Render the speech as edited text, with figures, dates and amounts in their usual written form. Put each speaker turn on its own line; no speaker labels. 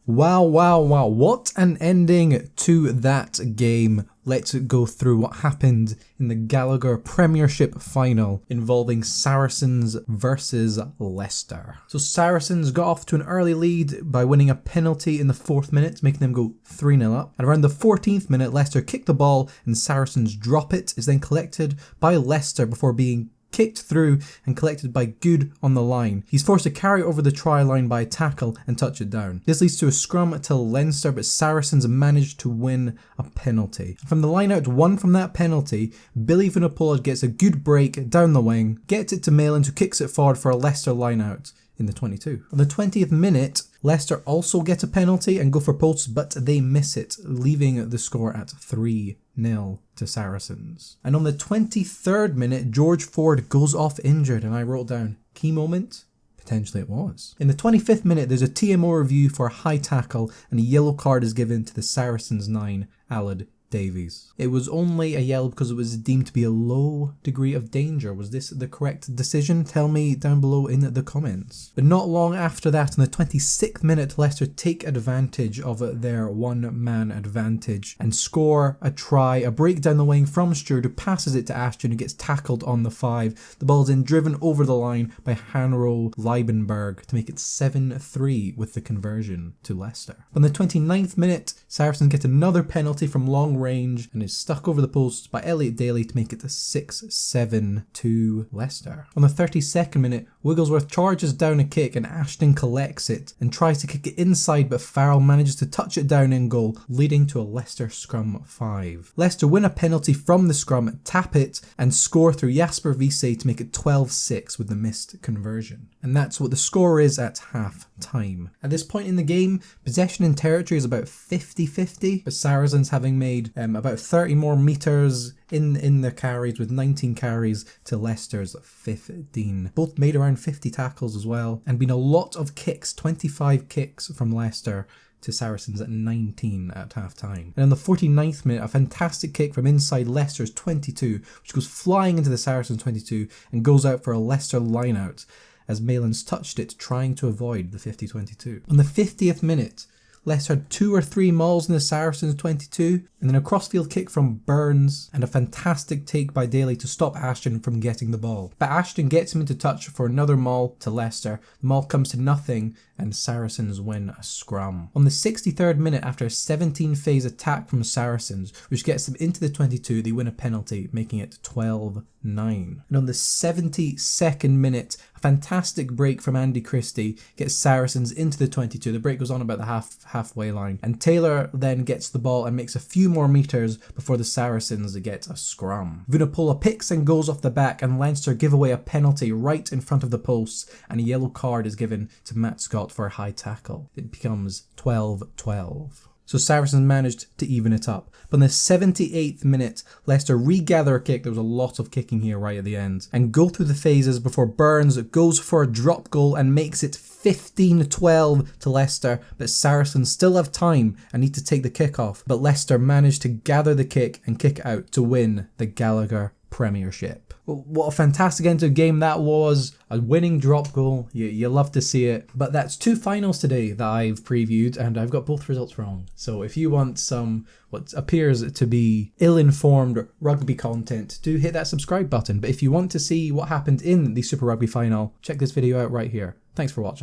Wow, what an ending to that game. Let's go through what happened in the Gallagher Premiership Final involving Saracens versus Leicester. So Saracens got off to an early lead by winning a penalty in the 4th minute, making them go 3-0 up. And around the 14th minute, Leicester kicked the ball and Saracens drop it. It's then collected by Leicester before being kicked through and collected by Good on the line. He's forced to carry over the try line by a tackle and touch it down. This leads to a scrum to Leinster, but Saracens managed to win a penalty. From the line out one from that penalty, Billy Vunipola gets a good break down the wing, gets it to Malins, who kicks it forward for a Leicester line out in the 22. On the 20th minute, Leicester also get a penalty and go for posts, but they miss it, leaving the score at 3-0 to Saracens. And on the 23rd minute, George Ford goes off injured, and I wrote down, key moment? Potentially it was. In the 25th minute, there's a TMO review for a high tackle, and a yellow card is given to the Saracens 9, Aled Davies. It was only a yellow because it was deemed to be a low degree of danger. Was this the correct decision? Tell me down below in the comments. But not long after that, in the 26th minute, Leicester take advantage of their one-man advantage and score a try, a break down the wing from Stewart, who passes it to Ashton, who gets tackled on the 5. The ball is then driven over the line by Hanro Leibenberg to make it 7-3 with the conversion to Leicester. On the 29th minute, Saracens get another penalty from long range and is stuck over the posts by Elliot Daly to make it a 6-7 to Leicester. On the 32nd minute, Wigglesworth charges down a kick and Ashton collects it and tries to kick it inside, but Farrell manages to touch it down in goal, leading to a Leicester scrum 5. Leicester win a penalty from the scrum, tap it and score through Jasper Vise to make it 12-6 with the missed conversion. And that's what the score is at half time. At this point in the game, possession in territory is about 50-50, but Saracens having made about 30 more meters in their carries, with 19 carries to Leicester's 15. Both made around 50 tackles as well, and been a lot of kicks, 25 kicks from Leicester to Saracens at 19 at half time. And on the 49th minute, a fantastic kick from inside Leicester's 22, which goes flying into the Saracens 22 and goes out for a Leicester line out, as Malins touched it, trying to avoid the 50-22. On the 50th minute, Leicester had 2 or 3 mauls in the Saracens 22, and then a crossfield kick from Burns and a fantastic take by Daly to stop Ashton from getting the ball. But Ashton gets him into touch for another maul to Leicester. The maul comes to nothing and Saracens win a scrum. On the 63rd minute, after a 17-phase attack from Saracens, which gets them into the 22, they win a penalty, making it 12-9. And on the 72nd minute, a fantastic break from Andy Christie gets Saracens into the 22. The break goes on about the halfway line, and Taylor then gets the ball and makes a few more meters before the Saracens get a scrum. Vunipola picks and goes off the back, and Leinster give away a penalty right in front of the posts, and a yellow card is given to Matt Scott for a high tackle. It becomes 12-12. So Saracens managed to even it up. But in the 78th minute, Leicester regather a kick. There was a lot of kicking here right at the end. And go through the phases before Burns goes for a drop goal and makes it 15-12 to Leicester. But Saracens still have time and need to take the kick off. But Leicester managed to gather the kick and kick out to win the Gallagher Premiership. Well, what a fantastic end to the game that was. A winning drop goal. You love to see it. But that's 2 finals today that I've previewed, and I've got both results wrong. So if you want some what appears to be ill-informed rugby content, do hit that subscribe button. But if you want to see what happened in the Super Rugby Final, check this video out right here. Thanks for watching.